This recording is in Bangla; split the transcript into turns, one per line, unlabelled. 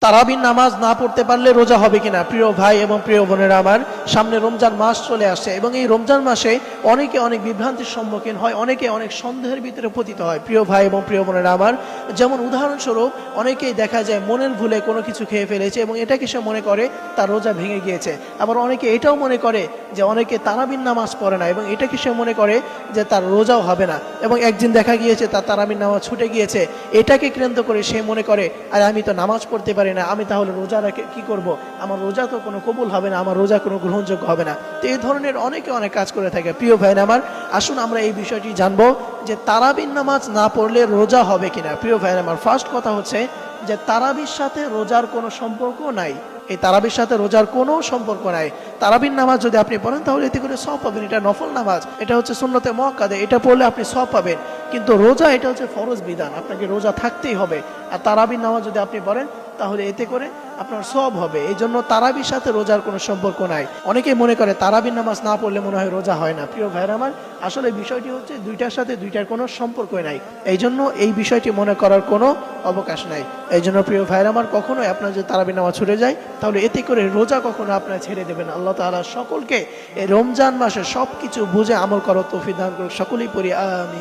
তারাবির নামাজ না পড়তে পারলে রোজা হবে কিনা? প্রিয় ভাই এবং প্রিয় বোনেরা আমার, সামনে রমজান মাস চলে আসছে এবং এই রমজান মাসে অনেকে অনেক বিভ্রান্তির সম্মুখীন হয়, অনেকে অনেক সন্দেহের ভিতরে পতিত হয়। প্রিয় ভাই এবং প্রিয় বোনেরা আমার, যেমন উদাহরণস্বরূপ অনেকেই দেখা যায় মনের ভুলে কোনো কিছু খেয়ে ফেলেছে এবং এটাকে সে মনে করে তার রোজা ভেঙে গিয়েছে। আবার অনেকে এটাও মনে করে যে অনেকে তারাবির নামাজ পড়ে না এবং এটাকে সে মনে করে যে তার রোজাও হবে না, এবং একদিন দেখা গিয়েছে তার তারাবির নামাজ ছুটে গিয়েছে। এটাকে কেন্দ্র করে সে মনে করে আরে আমি তো নামাজ পড়তে পারি না, আমি তাহলে রোজা রেখে কি করব, আমার রোজা তো কোনো কবুল হবে না, আমার রোজা কোনো গ্রহণযোগ্য হবে না। তো এই ধরনের অনেকে অনেক কাজ করে থাকে। প্রিয় ভাইরা আমার, আসুন আমরা এই বিষয়টি জানবো যে তারাবির নামাজ না পড়লে রোজা হবে কিনা। প্রিয় ভাইরা আমার, ফার্স্ট কথা হচ্ছে যে তারাবির সাথে রোজার কোনো সম্পর্ক নাই। এই তারাবির সাথে রোজার কোনো সম্পর্ক নাই। তারাবির নামাজ যদি আপনি পড়েন তাহলে এতে করে সওয়াব পাবেন, এটা নফল নামাজ, এটা হচ্ছে সুন্নতে মুআক্কাদা, এটা পড়লে আপনি সওয়াব পাবেন। কিন্তু রোজা এটা হচ্ছে ফরজ বিধান, আপনাকে রোজা থাকতেই হবে। আর তারাবির নামাজ যদি আপনি পড়েন তাহলে এতে করে আপনার সওয়াব হবে। এই জন্য তারাবির সাথে রোজার কোনো সম্পর্ক নাই। অনেকেই মনে করে তারাবির নামাজ না পড়লে মনে হয় রোজা হয় না। প্রিয় ভাইরা আমার, আসলে বিষয়টি হচ্ছে দুইটার সাথে দুইটার কোনো সম্পর্কই নাই। এই জন্য এই বিষয়টি মনে করার কোনো অবকাশ নাই। এই জন্য প্রিয় ভাইরা আমার, কখনোই আপনার যদি তারাবির নামাজ ছুটে যায় তাহলে এতে করে রোজা কখনো আপনার ছেড়ে দেবেন। আল্লাহ তাআলা সকলকে এই রমজান মাসে সবকিছু বুঝে আমল করার তৌফিক দান করুন। সকলেই পড়ি আমিন।